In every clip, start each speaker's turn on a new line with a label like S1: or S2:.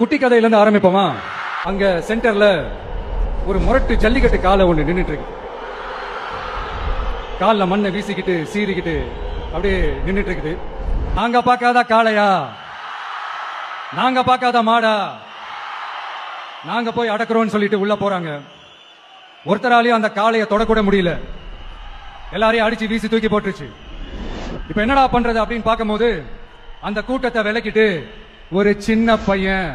S1: குட்டி கதையில இருந்து ஆரம்பிப்போமா? அங்க சென்டர்ல ஒரு முரட்டு ஜல்லிக்கட்டு காலை ஒண்ணு நின்னுட்டு இருக்கு. கால்ல மண்ணை வீசிக்கிட்டு சீறிக்கிட்டு அப்படியே நின்னுட்டு இருக்குது. நாங்க பார்க்காத காளையா, நாங்க பார்க்காத மாடா, நாங்க போய் அடக்குறோம்னு சொல்லிட்டு உள்ள போறாங்க. ஒருத்தராலையும் அந்த காளையை தொடக்கூட முடியல. எல்லாரையும் அடிச்சு வீசி தூக்கி போட்டுருச்சு. இப்ப என்னடா பண்றது அப்படின்னு பார்க்கும்போது அந்த கூட்டத்தை விலக்கிட்டு ஒரு சின்ன பையன்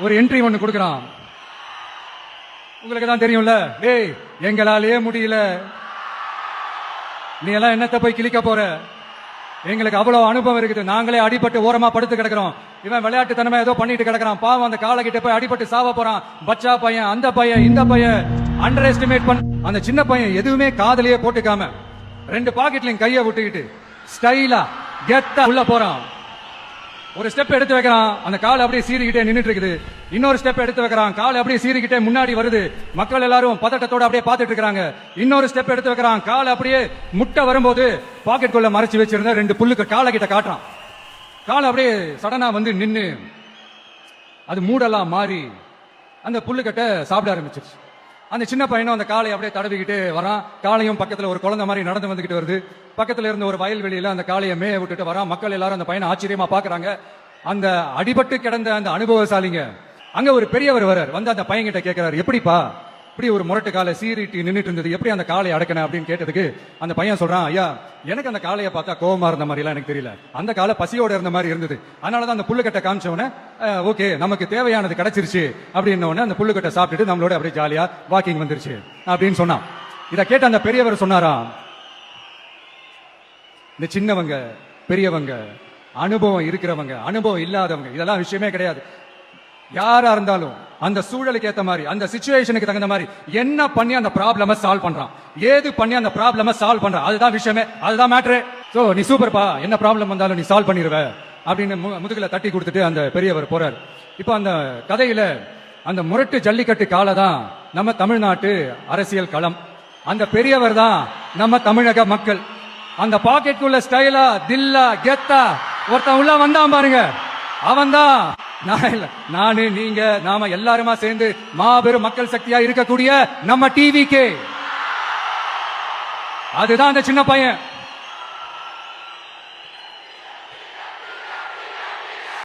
S1: ஒரு என்ட்ரி ஒண்ணு கொடுக்கறான். உங்களுக்கு தான் தெரியும்ல, டேய் எங்களாலேயே முடியல, நீ எல்லாம் என்னத்தை போய் கிழிக்க போற, எங்களுக்கு அவ்வளவு அனுபவம் இருக்குது, நாங்களே அடிபட்டு ஓரமா படுத்து கிடக்கிறோம், இவன் விளையாட்டு தனமா ஏதோ பண்ணிட்டு கிடக்கிறான், பாவம் அந்த காலை கிட்ட போய் அடிபட்டு சாவ போறான், பச்சா பையன், அந்த பையன், இந்த பையன், அண்டர் எஸ்டிமேட் பண்ண அந்த சின்ன பையன் எதுவுமே காதலியே போட்டுக்காம 2 பாக்கெட்லயும் கைய விட்டுக்கிட்டு ஸ்டைலா கெத்தா உள்ள போறான். ஒரு ஸ்டெப் எடுத்து வைக்கிறான், அந்த காலை அப்படியே சீறிக்கிட்டே நின்னுட்டு இருக்குது. இன்னொரு ஸ்டெப் எடுத்து வைக்கிறான், காலை அப்படியே சீறிக்கிட்டே முன்னாடி வருது. மக்கள் எல்லாரும் பதட்டத்தோட அப்படியே பார்த்துட்டு இருக்காங்க. இன்னொரு ஸ்டெப் எடுத்து வைக்கிறான், காலை அப்படியே முட்டை வரும்போது பாக்கெட்டுக்குள்ள மறைச்சு வச்சிருந்த 2 புல்லுக்கு காலை கிட்ட காட்டுறான். காலை அப்படியே சடனா வந்து நின்னு அது மூடெல்லாம் மாறி அந்த புல்லுக்கட்டை சாப்பிட ஆரம்பிச்சிருச்சு. அந்த சின்ன பையனும் அந்த காளையை அப்படியே தடவிக்கிட்டு வரான். காளையும் பக்கத்துல ஒரு குழந்தை மாதிரி நடந்து வந்துகிட்டு வருது. பக்கத்துல இருந்த ஒரு வயல்வெளியில அந்த காளையை மேய விட்டுட்டு வரான். மக்கள் எல்லாரும் அந்த பையனை ஆச்சரியமா பாக்குறாங்க. அந்த அடிபட்டு கிடந்த அந்த அனுபவசாலிங்க அங்க ஒரு பெரியவர் வரார். வந்து அந்த பையன் கிட்ட கேட்கிறாரு, எப்படிப்பா இப்படி ஒரு முரட்டு காலை சீறிட்டு நின்னுட்டு இருந்தது, எப்படி அந்த காளையை அடக்கணும் அப்படின்னு கேட்டதுக்கு அந்த பையன் சொல்றான், ஐயா எனக்கு அந்த காளையை பார்த்தா கோவமா இருந்த மாதிரி எல்லாம் எனக்கு தெரியல, அந்த காலை பசியோட இருந்த மாதிரி இருந்தது, அதனாலதான் அந்த புல்லுக்கட்டை காமிச்சவன ஓகே நமக்கு தேவையானது கிடைச்சிருச்சு அப்படின்னு அந்த புல்லுக்கட்டை சாப்பிட்டுட்டு நம்மளோட அப்படியே ஜாலியா வாக்கிங் வந்துருச்சு அப்படின்னு சொன்னான். இதை கேட்ட அந்த பெரியவர் சொன்னாராம், இந்த சின்னவங்க பெரியவங்க அனுபவம் இருக்கிறவங்க அனுபவம் இல்லாதவங்க இதெல்லாம் விஷயமே கிடையாது. யாரா இருந்தாலும் அந்த சூழலுக்கு ஏத்த மாதிரி அந்த சிச்சுவேஷனுக்கு தகுந்த மாதிரி என்ன பண்ணி அந்த ப்ராப்ளம சால்வ் பண்றான், ஏது பண்ணி அந்த ப்ராப்ளம சால்வ் பண்றான், அதுதான் விஷயமே, அதுதான் மேட்ரு. சோ நீ சூப்பர்ப்பா, என்ன ப்ராப்ளம் வந்தாலும் நீ சால்வ் பண்ணிடுவ அப்படின்னு முதுகுல தட்டி கொடுத்துட்டு அந்த பெரியவர் போறார். இப்போ அந்த கதையில அந்த முரட்டு ஜல்லிக்கட்டு காலை தான் நம்ம தமிழ்நாட்டு அரசியல் களம், அந்த பெரியவர் தான் நம்ம தமிழக மக்கள். அந்த பாக்கெட்டுக்குள்ள ஸ்டைலா தில்லா கெத்தா ஒருத்தன் உள்ள வந்தான் பாருங்க, அவன் தான் நானு நீங்க நாம எல்லாருமா சேர்ந்து மாபெரும் மக்கள் சக்தியா இருக்கக்கூடிய நம்ம டிவிக்கு. அதுதான் அந்த சின்ன பையன்.